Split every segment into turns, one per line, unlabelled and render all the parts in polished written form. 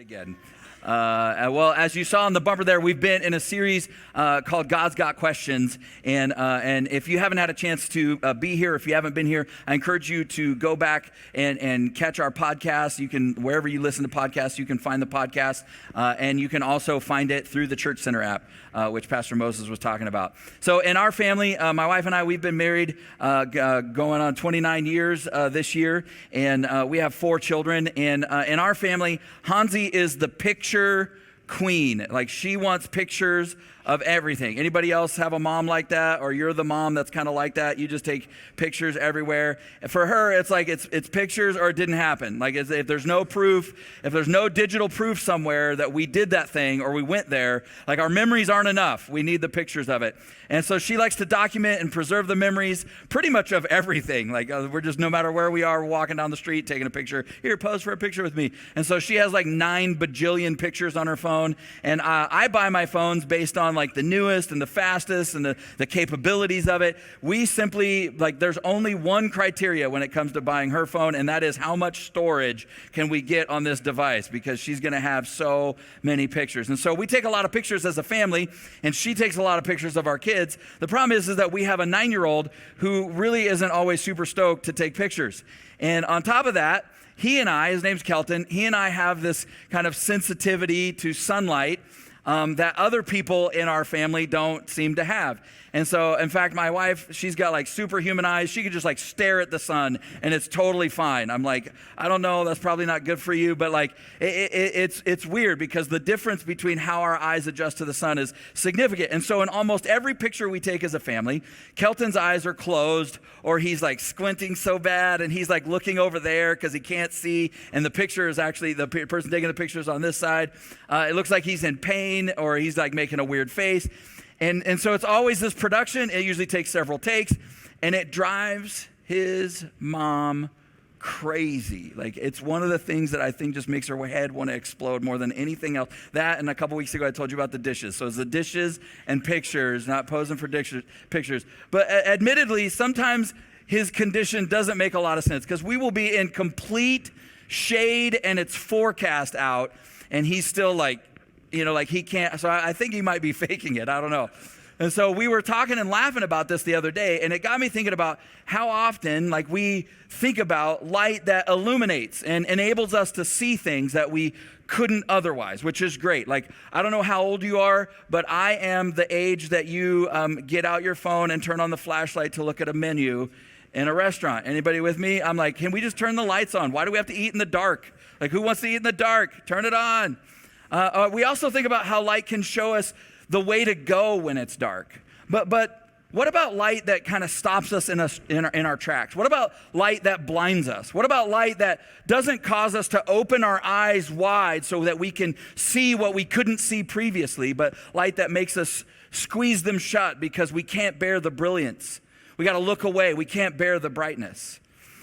Again. Well, as you saw on the bumper there, we've been in a series called God's Got Questions. And if you haven't had a chance to be here, if you haven't been here, I encourage you to go back and catch our podcast. You can, wherever you listen to podcasts, you can find the podcast. And you can also find it through the Church Center app, which Pastor Moses was talking about. So in our family, my wife and I, we've been married going on 29 years this year. And we have 4 children. And in our family, Hansi is the picture queen. Like, she wants pictures of everything. Anybody else have a mom like that? Or you're the mom that's kind of like that? You just take pictures everywhere. For her, it's like it's pictures or it didn't happen. Like, if there's no proof, if there's no digital proof somewhere that we did that thing or we went there, like, our memories aren't enough. We need the pictures of it. And so she likes to document and preserve the memories pretty much of everything. Like, we're just, no matter where we are, we're walking down the street, taking a picture. Here, pose for a picture with me. And so she has like 9 bajillion pictures on her phone. And I buy my phones based on like the newest and the fastest and the capabilities of it. We simply, like, there's only one criteria when it comes to buying her phone, and that is how much storage can we get on this device, because she's going to have so many pictures. And so we take a lot of pictures as a family, and she takes a lot of pictures of our kids. The problem is that we have a 9-year-old who really isn't always super stoked to take pictures. And on top of that, he and I, his name's Kelton, he and I have this kind of sensitivity to sunlight that other people in our family don't seem to have. And so, in fact, my wife, she's got like superhuman eyes. She could just like stare at the sun and it's totally fine. I'm like, I don't know, that's probably not good for you, but like it's weird because the difference between how our eyes adjust to the sun is significant. And so in almost every picture we take as a family, Kelton's eyes are closed, or he's like squinting so bad and he's like looking over there because he can't see, and the picture is actually, the person taking the picture is on this side. It looks like he's in pain, or he's like making a weird face. And so it's always this production. It usually takes several takes, and it drives his mom crazy. Like, it's one of the things that I think just makes her head want to explode more than anything else. That, and a couple weeks ago I told you about the dishes. So it's the dishes and pictures, not posing for pictures. But admittedly, sometimes his condition doesn't make a lot of sense, because we will be in complete shade and it's forecast out, and he's still like, like he can't. So I think he might be faking it. I don't know. And so we were talking and laughing about this the other day, and it got me thinking about how often, like, we think about light that illuminates and enables us to see things that we couldn't otherwise, which is great. Like, I don't know how old you are, but I am the age that you get out your phone and turn on the flashlight to look at a menu in a restaurant. Anybody with me? I'm like, can we just turn the lights on? Why do we have to eat in the dark? Like, who wants to eat in the dark? Turn it on. We also think about how light can show us the way to go when it's dark. But what about light that kind of stops us in our tracks? What about light that blinds us? What about light that doesn't cause us to open our eyes wide so that we can see what we couldn't see previously, but light that makes us squeeze them shut because we can't bear the brilliance? We got to look away. We can't bear the brightness.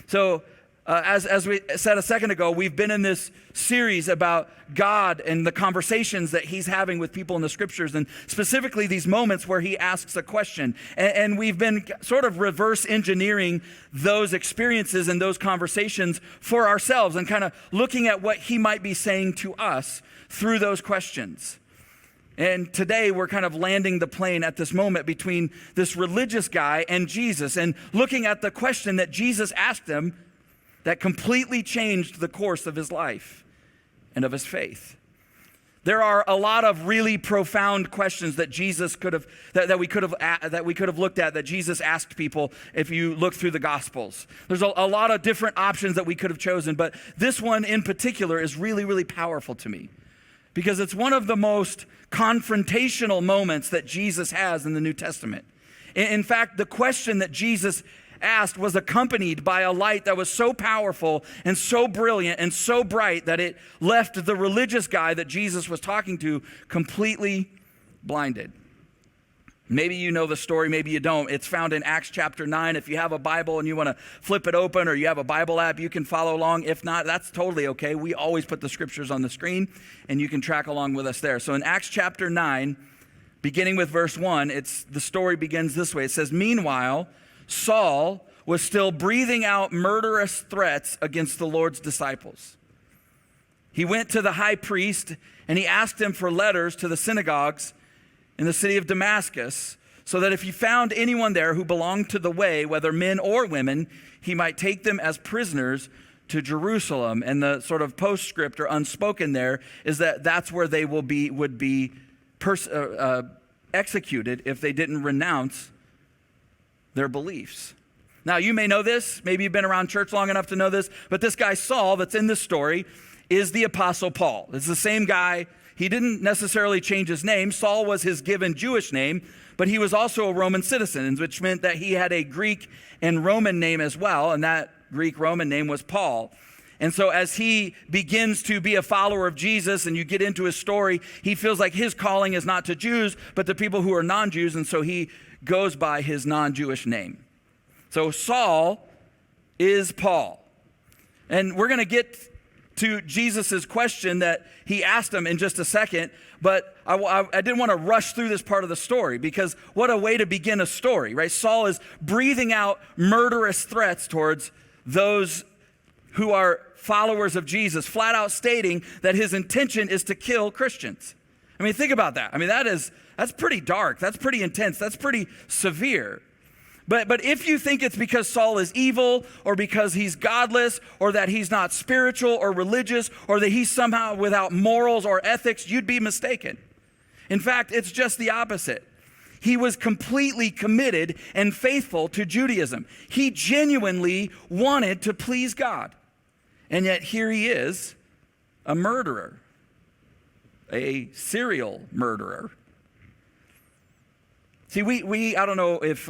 So as we said a second ago, we've been in this series about God and the conversations that he's having with people in the scriptures, and specifically these moments where he asks a question. And we've been sort of reverse engineering those experiences and those conversations for ourselves, and kind of looking at what he might be saying to us through those questions. And today we're kind of landing the plane at this moment between this religious guy and Jesus, and looking at the question that Jesus asked him that completely changed the course of his life and of his faith. There are a lot of really profound questions that Jesus could have, that we could have looked at, that Jesus asked people if you look through the Gospels. There's a lot of different options that we could have chosen, but this one in particular is really, really powerful to me, because it's one of the most confrontational moments that Jesus has in the New Testament. In fact, the question that Jesus asked was accompanied by a light that was so powerful and so brilliant and so bright that it left the religious guy that Jesus was talking to completely blinded. Maybe you know the story, maybe you don't. It's found in Acts chapter 9. If you have a Bible and you want to flip it open, or you have a Bible app, you can follow along. If not, that's totally okay. We always put the scriptures on the screen, and you can track along with us there. So in Acts chapter 9, beginning with verse 1, the story begins this way. It says, "Meanwhile, Saul was still breathing out murderous threats against the Lord's disciples." he went to the high priest and he asked him for letters to the synagogues in the city of Damascus, so that if he found anyone there who belonged to the way, whether men or women, he might take them as prisoners to Jerusalem. And the sort of postscript or unspoken there is that that's where they would be executed if they didn't renounce their beliefs. Now, you may know this. Maybe you've been around church long enough to know this. But this guy, Saul, that's in this story, is the Apostle Paul. It's the same guy. He didn't necessarily change his name. Saul was his given Jewish name, but he was also a Roman citizen, which meant that he had a Greek and Roman name as well, and that Greek-Roman name was Paul. And so as he begins to be a follower of Jesus and you get into his story, he feels like his calling is not to Jews, but to people who are non-Jews, and so he goes by his non-Jewish name. So Saul is Paul. And we're going to get to Jesus' question that he asked him in just a second, but I didn't want to rush through this part of the story, because what a way to begin a story, right? Saul is breathing out murderous threats towards those who are followers of Jesus, flat out stating that his intention is to kill Christians. I mean, think about that. I mean, that's pretty dark. That's pretty intense. That's pretty severe. But if you think it's because Saul is evil, or because he's godless, or that he's not spiritual or religious, or that he's somehow without morals or ethics, you'd be mistaken. In fact, it's just the opposite. He was completely committed and faithful to Judaism. He genuinely wanted to please God. And yet here he is, a murderer, a serial murderer. See, I don't know if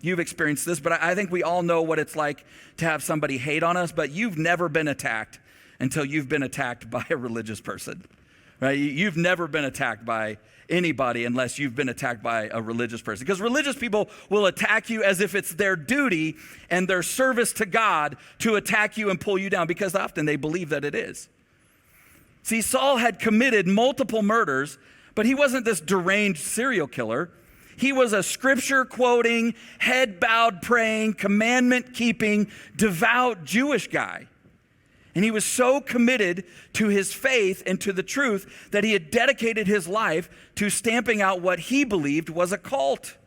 you've experienced this, but I think we all know what it's like to have somebody hate on us, but you've never been attacked until you've been attacked by a religious person, right? You've never been attacked by anybody unless you've been attacked by a religious person. Because religious people will attack you as if it's their duty and their service to God to attack you and pull you down, because often they believe that it is. See, Saul had committed multiple murders, but he wasn't this deranged serial killer. He was a scripture-quoting, head-bowed praying, commandment-keeping, devout Jewish guy. And he was so committed to his faith and to the truth that he had dedicated his life to stamping out what he believed was a cult.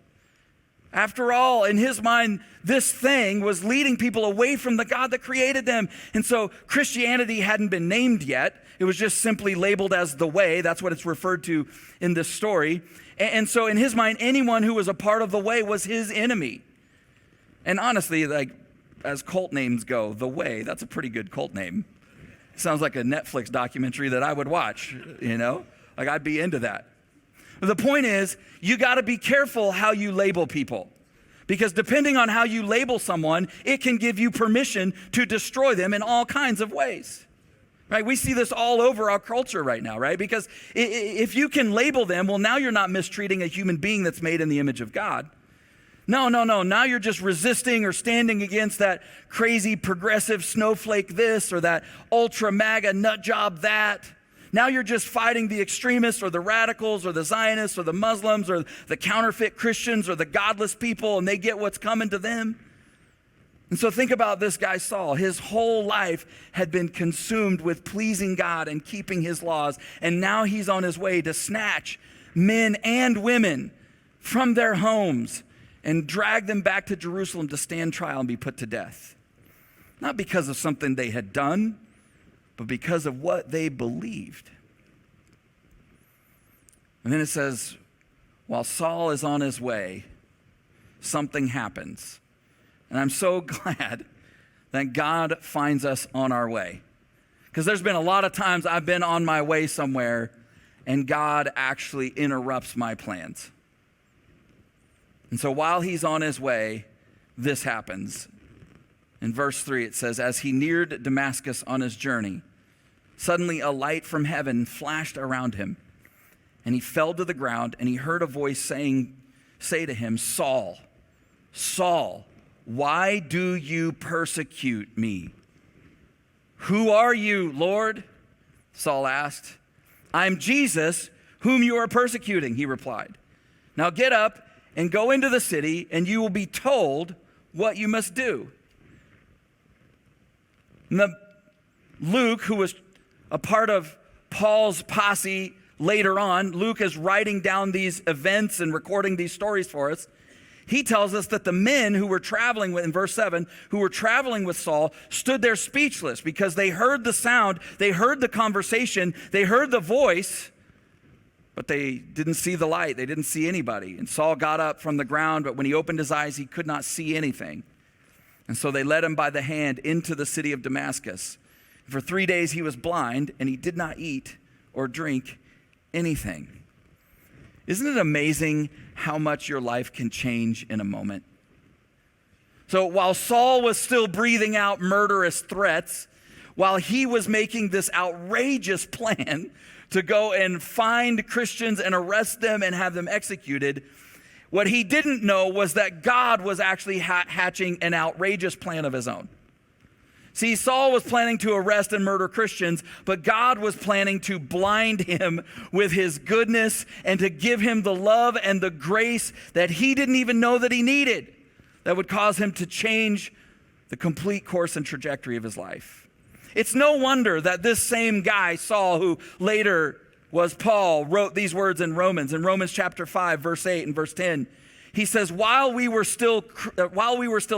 After all, in his mind, this thing was leading people away from the God that created them. And so Christianity hadn't been named yet. It was just simply labeled as the way. That's what it's referred to in this story. And so in his mind, anyone who was a part of the way was his enemy. And honestly, like, as cult names go, the way, that's a pretty good cult name. Sounds like a Netflix documentary that I would watch, you know? Like, I'd be into that. But the point is, you got to be careful how you label people. Because depending on how you label someone, it can give you permission to destroy them in all kinds of ways. Right? We see this all over our culture right now, right? Because if you can label them, well, now you're not mistreating a human being that's made in the image of God. No. Now you're just resisting or standing against that crazy progressive snowflake this, or that ultra MAGA nut job that. Now you're just fighting the extremists or the radicals or the Zionists or the Muslims or the counterfeit Christians or the godless people, and they get what's coming to them. And so think about this guy Saul. His whole life had been consumed with pleasing God and keeping his laws. And now he's on his way to snatch men and women from their homes and drag them back to Jerusalem to stand trial and be put to death. Not because of something they had done, but because of what they believed. And then it says, while Saul is on his way, something happens. And I'm so glad that God finds us on our way. Because there's been a lot of times I've been on my way somewhere and God actually interrupts my plans. And so while he's on his way, this happens. In verse 3 it says, as he neared Damascus on his journey, suddenly a light from heaven flashed around him. And he fell to the ground, and he heard a voice say to him, Saul, Saul, why do you persecute me? Who are you, Lord? Saul asked. I'm Jesus, whom you are persecuting, he replied. Now get up and go into the city, and you will be told what you must do. Luke, who was a part of Paul's posse later on. Luke is writing down these events and recording these stories for us. He tells us that the men who were traveling with, in verse 7, who were traveling with Saul, stood there speechless because they heard the sound, they heard the conversation, they heard the voice, but they didn't see the light. They didn't see anybody. And Saul got up from the ground, but when he opened his eyes, he could not see anything. And so they led him by the hand into the city of Damascus. For 3 days he was blind, and he did not eat or drink anything. Isn't it amazing how much your life can change in a moment? So while Saul was still breathing out murderous threats, while he was making this outrageous plan to go and find Christians and arrest them and have them executed, what he didn't know was that God was actually hatching an outrageous plan of his own. See, Saul was planning to arrest and murder Christians, but God was planning to blind him with his goodness and to give him the love and the grace that he didn't even know that he needed, that would cause him to change the complete course and trajectory of his life. It's no wonder that this same guy, Saul, who later was Paul, wrote these words in Romans chapter 5, verse 8 and verse 10. He says, while we were still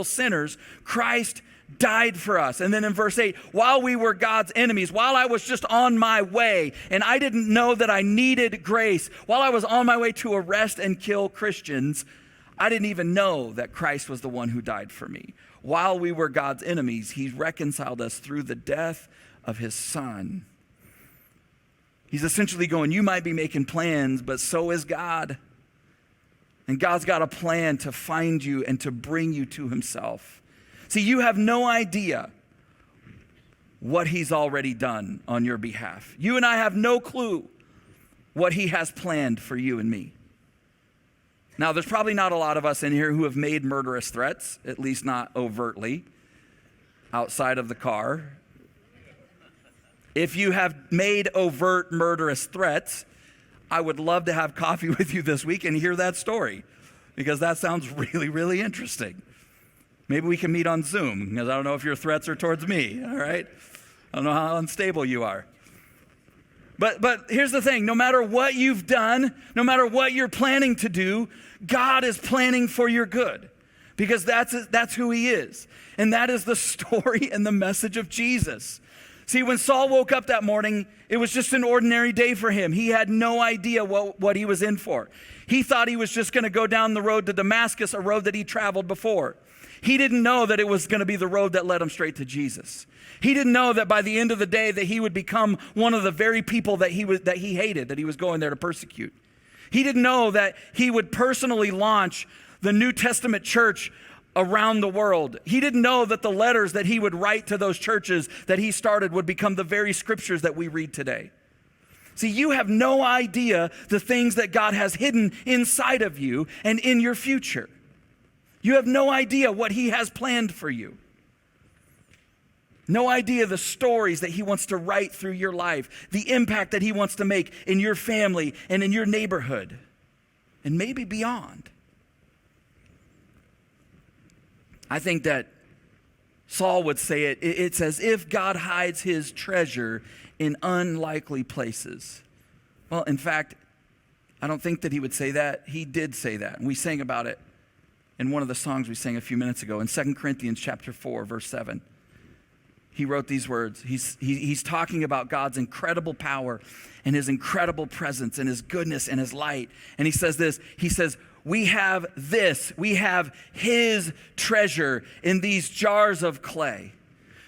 sinners, Christ died for us. And then in verse 8, while we were God's enemies, while I was just on my way and I didn't know that I needed grace, while I was on my way to arrest and kill Christians, I didn't even know that Christ was the one who died for me. While we were God's enemies, he reconciled us through the death of his son. He's essentially going, you might be making plans, but so is God. And God's got a plan to find you and to bring you to himself. See, you have no idea what he's already done on your behalf. You and I have no clue what he has planned for you and me. Now, there's probably not a lot of us in here who have made murderous threats, at least not overtly, outside of the car. If you have made overt murderous threats, I would love to have coffee with you this week and hear that story, because that sounds really, really interesting. Maybe we can meet on Zoom, because I don't know if your threats are towards me, all right? I don't know how unstable you are. But here's the thing, no matter what you've done, no matter what you're planning to do, God is planning for your good, because that's who he is. And that is the story and the message of Jesus. See, when Saul woke up that morning, it was just an ordinary day for him. He had no idea what he was in for. He thought he was just going to go down the road to Damascus, a road that he traveled before. He didn't know that it was going to be the road that led him straight to Jesus. He didn't know that by the end of the day that he would become one of the very people that he hated, that he was going there to persecute. He didn't know that he would personally launch the New Testament church around the world. He didn't know that the letters that he would write to those churches that he started would become the very scriptures that we read today. See, you have no idea the things that God has hidden inside of you and in your future. You have no idea what he has planned for you. No idea the stories that he wants to write through your life, the impact that he wants to make in your family and in your neighborhood, and maybe beyond. I think that Saul would say it's as if God hides his treasure in unlikely places. Well, in fact, I don't think that he would say that. He did say that, and we sang about it in one of the songs we sang a few minutes ago in 2 Corinthians chapter 4, verse 7. He wrote these words. He's talking about God's incredible power and his incredible presence and his goodness and his light. And he says this, he says, we have his treasure in these jars of clay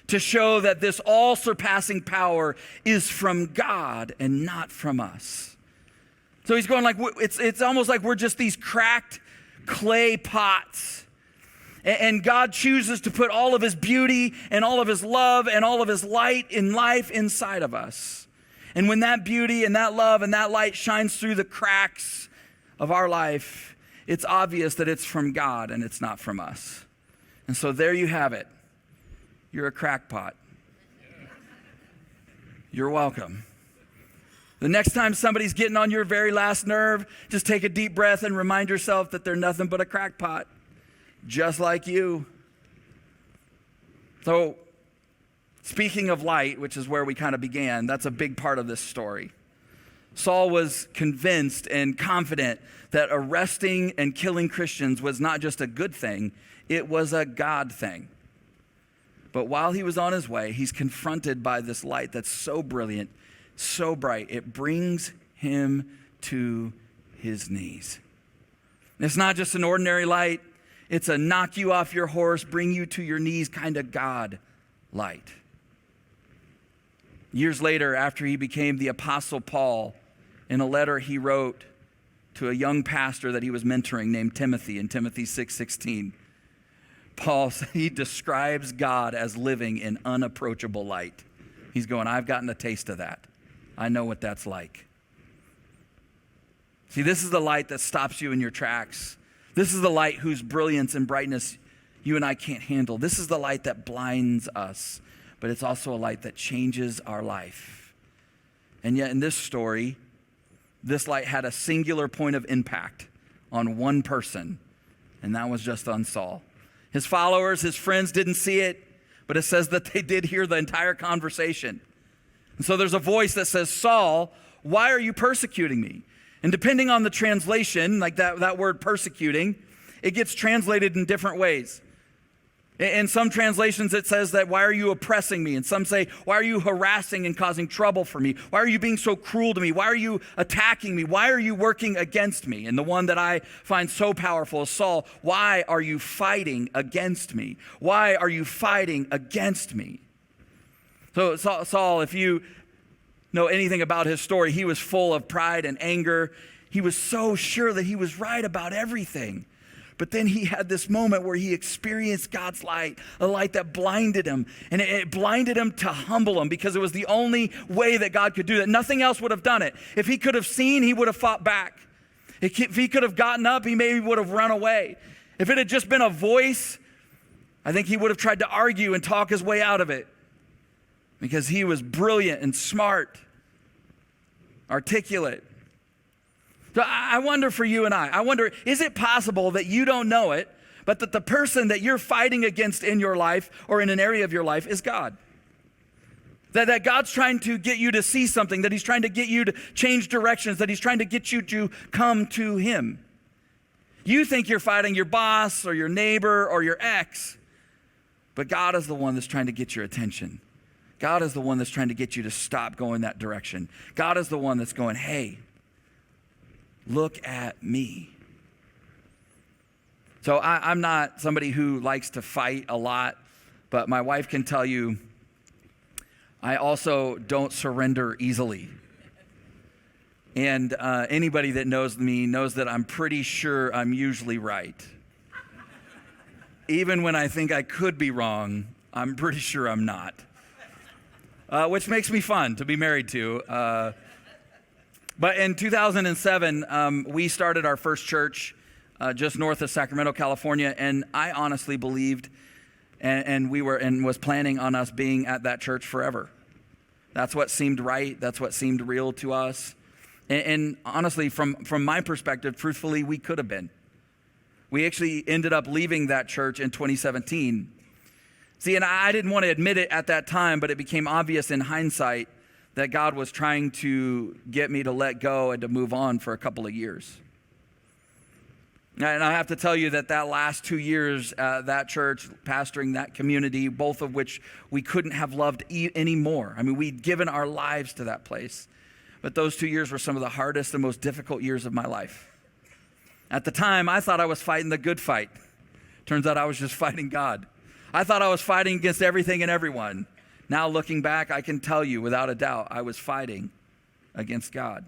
to show that this all-surpassing power is from God and not from us. So he's going like, it's almost like we're just these cracked clay pots. And God chooses to put all of his beauty and all of his love and all of his light in life inside of us. And when that beauty and that love and that light shines through the cracks of our life, it's obvious that it's from God and it's not from us. And so there you have it. You're a crackpot. You're welcome. The next time somebody's getting on your very last nerve, just take a deep breath and remind yourself that they're nothing but a crackpot, just like you. So Speaking of light, which is where we kind of began, that's a big part of this story. Saul was convinced and confident that arresting and killing Christians was not just a good thing, it was a God thing. But while he was on his way, he's confronted by this light that's so brilliant, so bright, it brings him to his knees. It's not just an ordinary light, it's a knock you off your horse, bring you to your knees kind of God light. Years later, after he became the Apostle Paul, in a letter he wrote to a young pastor that he was mentoring named Timothy in Timothy 6:16, Paul, he describes God as living in unapproachable light. He's going, I've gotten a taste of that. I know what that's like. See, this is the light that stops you in your tracks. This is the light whose brilliance and brightness you and I can't handle. This is the light that blinds us, but it's also a light that changes our life. And yet in this story, this light had a singular point of impact on one person, and that was just on Saul. His followers, his friends didn't see it, but it says that they did hear the entire conversation. And so there's a voice that says, Saul, why are you persecuting me? And depending on the translation, like that word persecuting, it gets translated in different ways. In some translations, it says that, why are you oppressing me? And some say, why are you harassing and causing trouble for me? Why are you being so cruel to me? Why are you attacking me? Why are you working against me? And the one that I find so powerful is Saul, why are you fighting against me? Why are you fighting against me? So Saul, if you know anything about his story, he was full of pride and anger. He was so sure that he was right about everything. But then he had this moment where he experienced God's light, a light that blinded him. And it blinded him to humble him because it was the only way that God could do that. Nothing else would have done it. If he could have seen, he would have fought back. If he could have gotten up, he maybe would have run away. If it had just been a voice, I think he would have tried to argue and talk his way out of it because he was brilliant and smart, articulate. So I wonder for you and I wonder, is it possible that you don't know it, but that the person that you're fighting against in your life or in an area of your life is God? That God's trying to get you to see something, that he's trying to get you to change directions, that he's trying to get you to come to him. You think you're fighting your boss or your neighbor or your ex, but God is the one that's trying to get your attention. God is the one that's trying to get you to stop going that direction. God is the one that's going, hey, look at me. So I'm not somebody who likes to fight a lot, but my wife can tell you I also don't surrender easily. And anybody that knows me knows that I'm pretty sure I'm usually right. Even when I think I could be wrong, I'm pretty sure I'm not. Which makes me fun to be married to. But in 2007, we started our first church just north of Sacramento, California, and I honestly believed and was planning on us being at that church forever. That's what seemed right. That's what seemed real to us. And honestly, from my perspective, truthfully, we could have been. We actually ended up leaving that church in 2017. See, and I didn't want to admit it at that time, but it became obvious in hindsight that God was trying to get me to let go and to move on for a couple of years. And I have to tell you that last 2 years at that church, pastoring that community, both of which we couldn't have loved any more. I mean, we'd given our lives to that place. But those 2 years were some of the hardest and most difficult years of my life. At the time, I thought I was fighting the good fight. Turns out I was just fighting God. I thought I was fighting against everything and everyone. Now looking back, I can tell you without a doubt, I was fighting against God.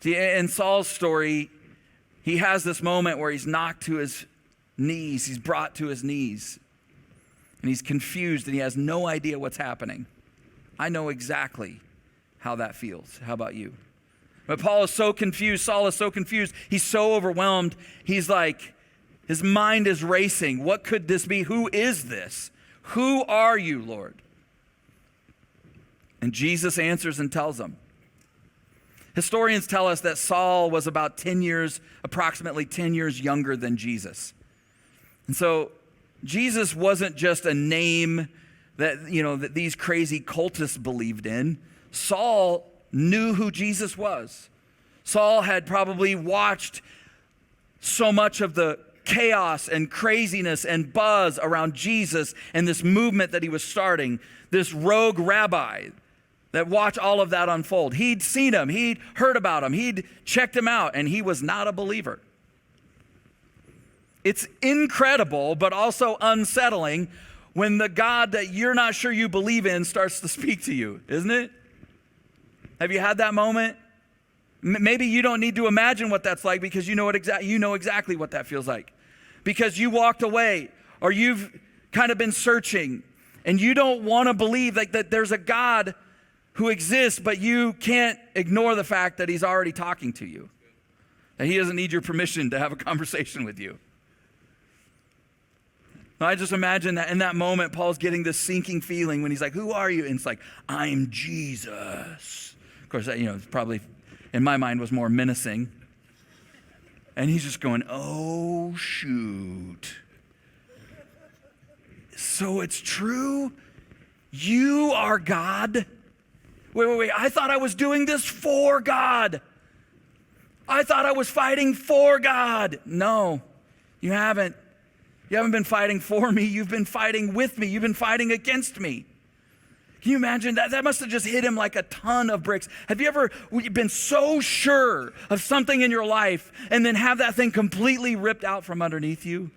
See, in Saul's story, he has this moment where he's knocked to his knees. He's brought to his knees. And he's confused and he has no idea what's happening. I know exactly how that feels. How about you? But Paul is so confused. Saul is so confused. He's so overwhelmed. He's like, his mind is racing. What could this be? Who is this? Who are you, Lord? And Jesus answers and tells him. Historians tell us that Saul was about approximately 10 years younger than Jesus. And so Jesus wasn't just a name that these crazy cultists believed in. Saul knew who Jesus was. Saul had probably watched so much of the chaos and craziness and buzz around Jesus and this movement that he was starting, this rogue rabbi that watched all of that unfold. He'd seen him, he'd heard about him, he'd checked him out, and he was not a believer. It's incredible, but also unsettling when the God that you're not sure you believe in starts to speak to you, isn't it? Have you had that moment? Maybe you don't need to imagine what that's like because you know exactly what that feels like. Because you walked away or you've kind of been searching and you don't want to believe that there's a God who exists, but you can't ignore the fact that he's already talking to you. That he doesn't need your permission to have a conversation with you. I just imagine that in that moment, Paul's getting this sinking feeling when he's like, who are you? And it's like, I'm Jesus. Of course, it's probably, in my mind, was more menacing. And he's just going, oh, shoot. So it's true? You are God? Wait. I thought I was doing this for God. I thought I was fighting for God. No, you haven't. You haven't been fighting for me. You've been fighting with me. You've been fighting against me. Can you imagine that? That must have just hit him like a ton of bricks. Have you ever been so sure of something in your life and then have that thing completely ripped out from underneath you?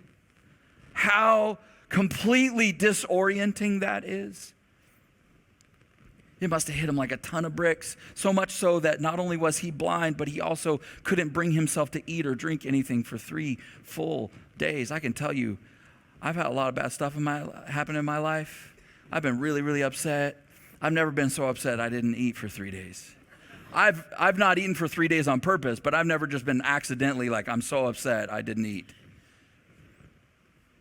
How completely disorienting that is. It must have hit him like a ton of bricks, so much so that not only was he blind, but he also couldn't bring himself to eat or drink anything for 3 full days. I can tell you, I've had a lot of bad stuff happen in my life. I've been really, really upset. I've never been so upset I didn't eat for 3 days. I've not eaten for 3 days on purpose, but I've never just been accidentally like, I'm so upset I didn't eat.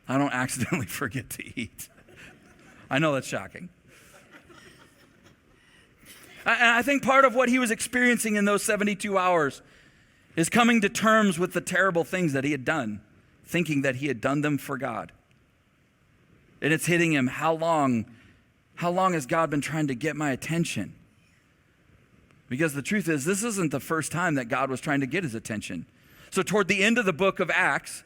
I don't accidentally forget to eat. I know that's shocking. And I think part of what he was experiencing in those 72 hours is coming to terms with the terrible things that he had done, thinking that he had done them for God. And it's hitting him, how long has God been trying to get my attention? Because the truth is, this isn't the first time that God was trying to get his attention. So toward the end of the book of Acts,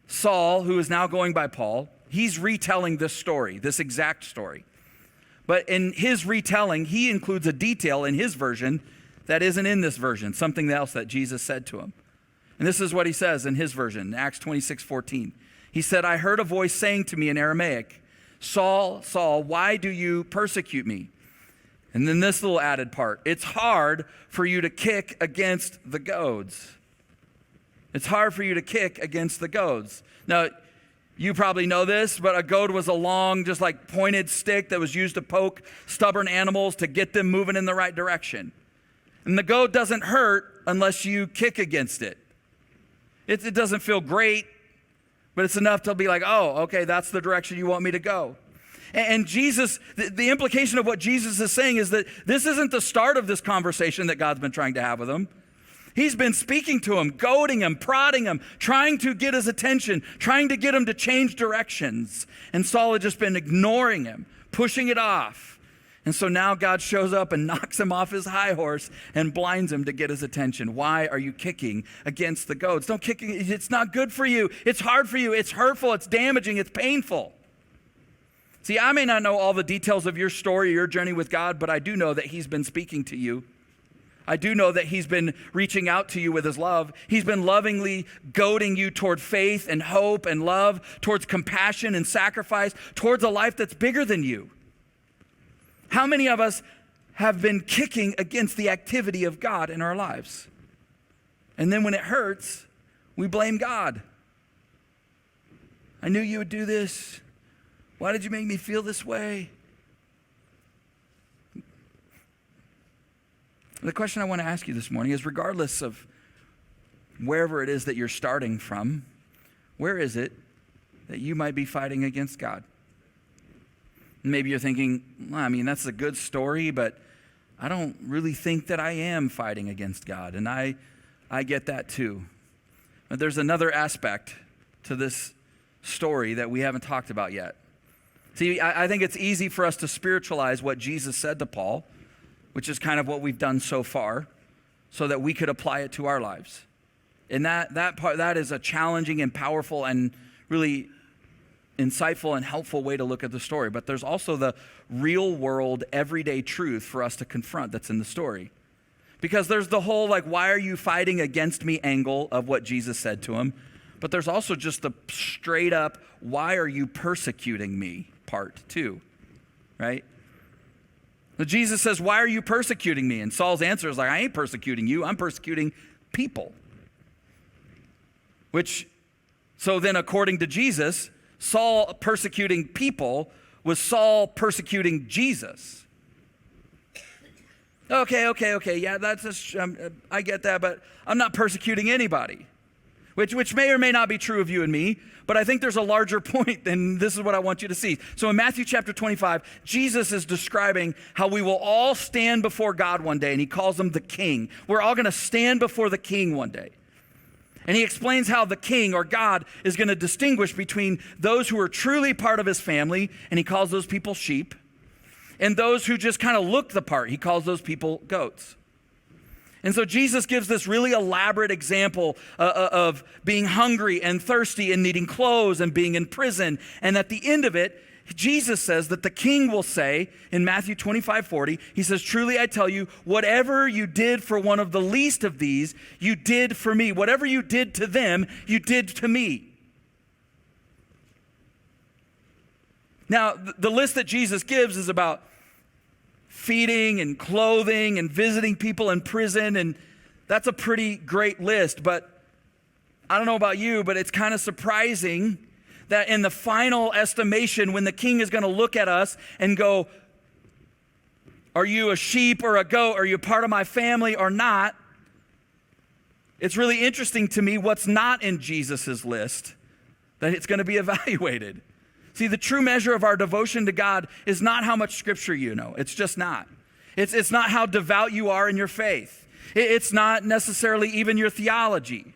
Saul, who is now going by Paul, he's retelling this story, this exact story. But in his retelling, he includes a detail in his version that isn't in this version, something else that Jesus said to him. And this is what he says in his version, Acts 26:14. He said, I heard a voice saying to me in Aramaic, Saul, Saul, why do you persecute me? And then this little added part, it's hard for you to kick against the goads. It's hard for you to kick against the goads. Now, you probably know this, but a goad was a long, just like pointed stick that was used to poke stubborn animals to get them moving in the right direction. And the goad doesn't hurt unless you kick against it. It doesn't feel great, but it's enough to be like, oh, okay, that's the direction you want me to go. And Jesus, the implication of what Jesus is saying is that this isn't the start of this conversation that God's been trying to have with him. He's been speaking to him, goading him, prodding him, trying to get his attention, trying to get him to change directions. And Saul had just been ignoring him, pushing it off. And so now God shows up and knocks him off his high horse and blinds him to get his attention. Why are you kicking against the goads? Don't kick. It's not good for you. It's hard for you. It's hurtful. It's damaging. It's painful. See, I may not know all the details of your story, your journey with God, but I do know that he's been speaking to you. I do know that he's been reaching out to you with his love. He's been lovingly goading you toward faith and hope and love, towards compassion and sacrifice, towards a life that's bigger than you. How many of us have been kicking against the activity of God in our lives? And then when it hurts, we blame God. I knew you would do this. Why did you make me feel this way? The question I want to ask you this morning is, regardless of wherever it is that you're starting from, where is it that you might be fighting against God? Maybe you're thinking, well, I mean, that's a good story, but I don't really think that I am fighting against God. And I get that too. But there's another aspect to this story that we haven't talked about yet. See, I think it's easy for us to spiritualize what Jesus said to Paul, which is kind of what we've done so far, so that we could apply it to our lives. And that is a challenging and powerful and really insightful and helpful way to look at the story. But there's also the real world, everyday truth for us to confront that's in the story. Because there's the whole, like, why are you fighting against me angle of what Jesus said to him. But there's also just the straight up, why are you persecuting me part too, right? So Jesus says, why are you persecuting me? And Saul's answer is like, I ain't persecuting you, I'm persecuting people. So then according to Jesus, Saul persecuting people was Saul persecuting Jesus. Okay, yeah, I get that, but I'm not persecuting anybody, which may or may not be true of you and me, but I think there's a larger point, and this is what I want you to see. So in Matthew chapter 25, Jesus is describing how we will all stand before God one day, and he calls him the King. We're all going to stand before the King one day. And he explains how the King, or God, is going to distinguish between those who are truly part of his family, and he calls those people sheep, and those who just kind of look the part. He calls those people goats. And so Jesus gives this really elaborate example of being hungry and thirsty and needing clothes and being in prison. And at the end of it, Jesus says that the King will say in Matthew 25:40, he says, truly I tell you, whatever you did for one of the least of these, you did for me. Whatever you did to them, you did to me. Now, the list that Jesus gives is about feeding and clothing and visiting people in prison, and that's a pretty great list. But I don't know about you, but it's kind of surprising that in the final estimation, when the King is going to look at us and go, are you a sheep or a goat? Are you part of my family or not? It's really interesting to me what's not in Jesus's list, that it's going to be evaluated. See, the true measure of our devotion to God is not how much scripture you know. It's just not. It's not how devout you are in your faith. It's not necessarily even your theology.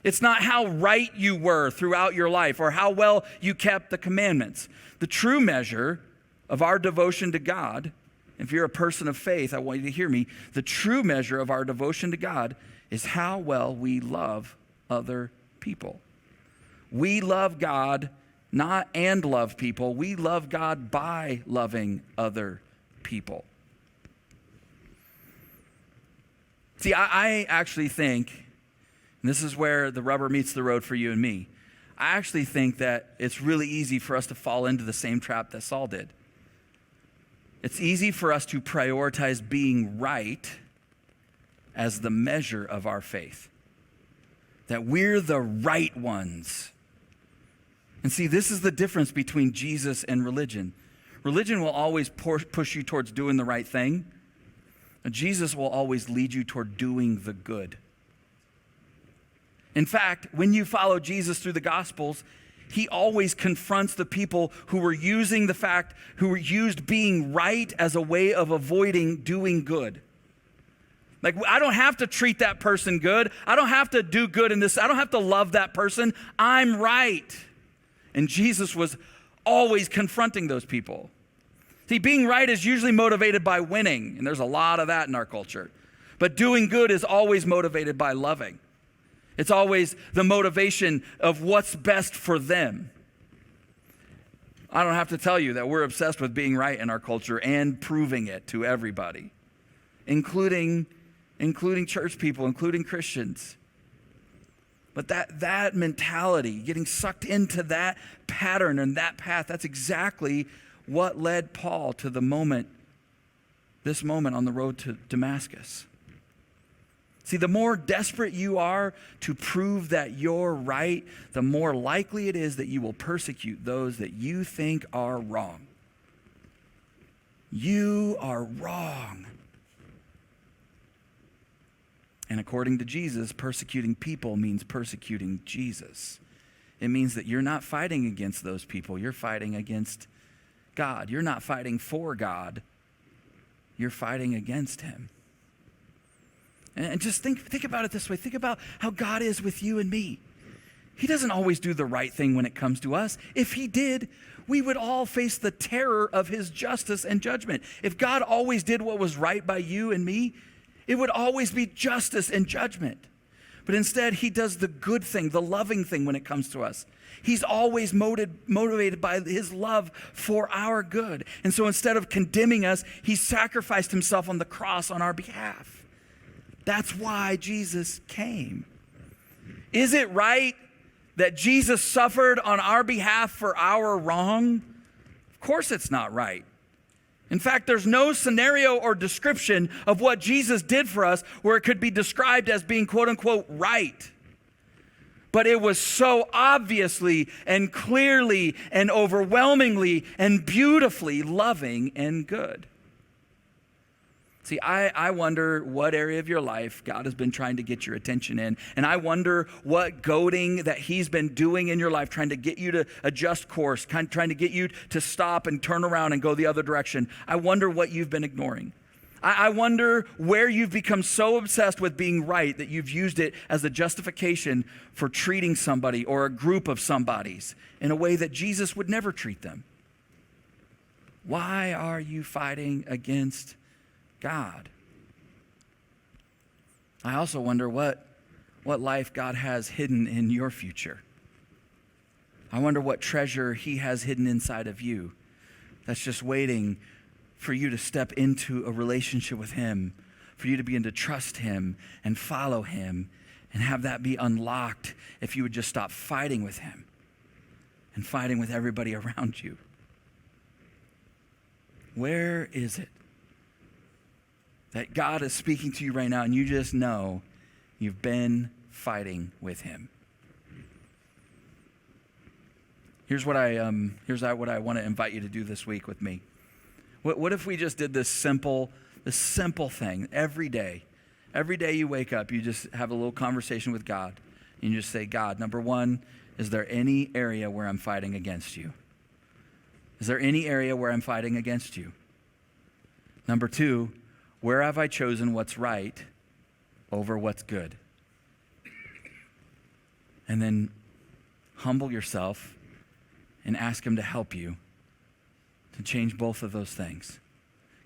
It's not how right you were throughout your life or how well you kept the commandments. The true measure of our devotion to God, if you're a person of faith, I want you to hear me, the true measure of our devotion to God is how well we love other people. We love God not and love people. We love God by loving other people. See, I actually think, and this is where the rubber meets the road for you and me, I actually think that it's really easy for us to fall into the same trap that Saul did. It's easy for us to prioritize being right as the measure of our faith. That we're the right ones. And see, this is the difference between Jesus and religion. Religion will always push you towards doing the right thing. And Jesus will always lead you toward doing the good. In fact, when you follow Jesus through the Gospels, he always confronts the people who were used being right as a way of avoiding doing good. Like, I don't have to treat that person good. I don't have to do good in this. I don't have to love that person. I'm right. And Jesus was always confronting those people. See, being right is usually motivated by winning, and there's a lot of that in our culture. But doing good is always motivated by loving. It's always the motivation of what's best for them. I don't have to tell you that we're obsessed with being right in our culture and proving it to everybody, including church people, including Christians. But that mentality, getting sucked into that pattern and that path, that's exactly what led Paul to this moment on the road to Damascus. See, the more desperate you are to prove that you're right, the more likely it is that you will persecute those that you think are wrong. You are wrong. And according to Jesus, persecuting people means persecuting Jesus. It means that you're not fighting against those people. You're fighting against God. You're not fighting for God. You're fighting against him. And just think about it this way. Think about how God is with you and me. He doesn't always do the right thing when it comes to us. If he did, we would all face the terror of his justice and judgment. If God always did what was right by you and me, it would always be justice and judgment. But instead, he does the good thing, the loving thing when it comes to us. He's always motivated by his love for our good. And so instead of condemning us, he sacrificed himself on the cross on our behalf. That's why Jesus came. Is it right that Jesus suffered on our behalf for our wrong? Of course it's not right. In fact, there's no scenario or description of what Jesus did for us where it could be described as being quote unquote right. But it was so obviously and clearly and overwhelmingly and beautifully loving and good. See, I wonder what area of your life God has been trying to get your attention in. And I wonder what goading that he's been doing in your life, trying to get you to adjust course, trying to get you to stop and turn around and go the other direction. I wonder what you've been ignoring. I wonder where you've become so obsessed with being right that you've used it as a justification for treating somebody or a group of somebodies in a way that Jesus would never treat them. Why are you fighting against God? I also wonder what life God has hidden in your future. I wonder what treasure he has hidden inside of you that's just waiting for you to step into a relationship with him, for you to begin to trust him and follow him and have that be unlocked if you would just stop fighting with him and fighting with everybody around you. Where is it that God is speaking to you right now and you just know you've been fighting with him? Here's what I want to invite you to do this week with me. What if we just did this simple thing every day? Every day you wake up, you just have a little conversation with God. And you just say, God, number one, is there any area where I'm fighting against you? Is there any area where I'm fighting against you? Number two, where have I chosen what's right over what's good? And then humble yourself and ask him to help you to change both of those things.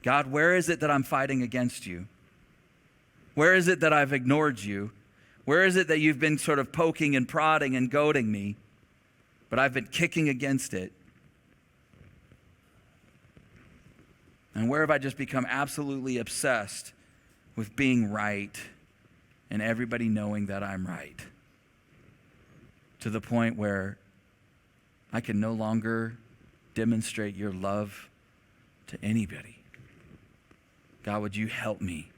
God, where is it that I'm fighting against you? Where is it that I've ignored you? Where is it that you've been sort of poking and prodding and goading me, but I've been kicking against it? And where have I just become absolutely obsessed with being right and everybody knowing that I'm right? To the point where I can no longer demonstrate your love to anybody. God, would you help me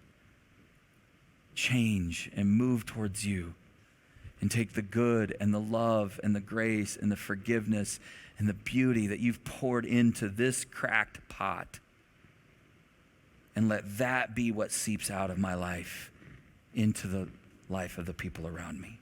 change and move towards you and take the good and the love and the grace and the forgiveness and the beauty that you've poured into this cracked pot and let that be what seeps out of my life into the life of the people around me.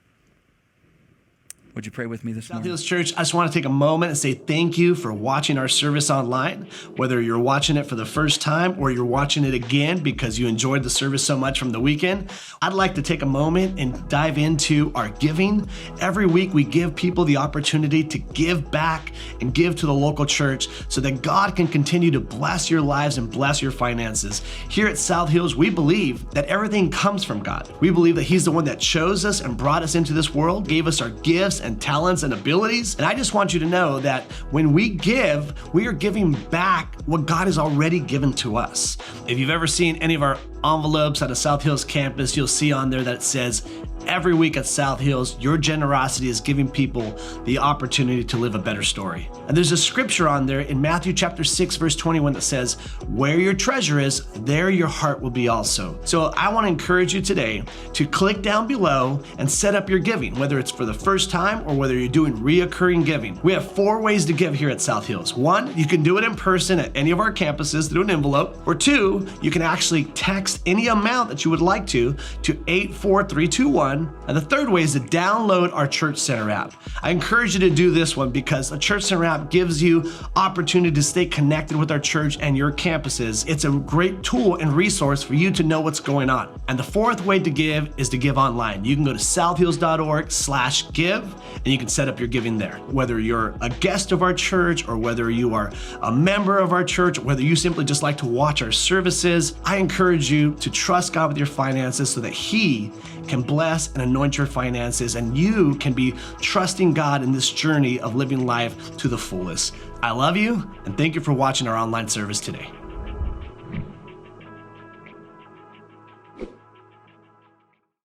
Would you pray with me this morning?
South Hills Church, I just want to take a moment and say thank you for watching our service online. Whether you're watching it for the first time or you're watching it again because you enjoyed the service so much from the weekend, I'd like to take a moment and dive into our giving. Every week we give people the opportunity to give back and give to the local church so that God can continue to bless your lives and bless your finances. Here at South Hills, we believe that everything comes from God. We believe that he's the one that chose us and brought us into this world, gave us our gifts and talents and abilities. And I just want you to know that when we give, we are giving back what God has already given to us. If you've ever seen any of our envelopes at a South Hills campus, you'll see on there that it says, every week at South Hills, your generosity is giving people the opportunity to live a better story. And there's a scripture on there in Matthew chapter 6, verse 21 that says, where your treasure is, there your heart will be also. So I want to encourage you today to click down below and set up your giving, whether it's for the first time or whether you're doing reoccurring giving. We have 4 ways to give here at South Hills. 1, you can do it in person at any of our campuses through an envelope. Or 2, you can actually text any amount that you would like to 84321 one. And the third way is to download our Church Center app. I encourage you to do this one because the Church Center app gives you opportunity to stay connected with our church and your campuses. It's a great tool and resource for you to know what's going on. And the fourth way to give is to give online. You can go to southhills.org/give and you can set up your giving there. Whether you're a guest of our church or whether you are a member of our church, whether you simply just like to watch our services, I encourage you to trust God with your finances so that He can bless and anoint your finances and you can be trusting God in this journey of living life to the fullest. I love you and thank you for watching our online service today.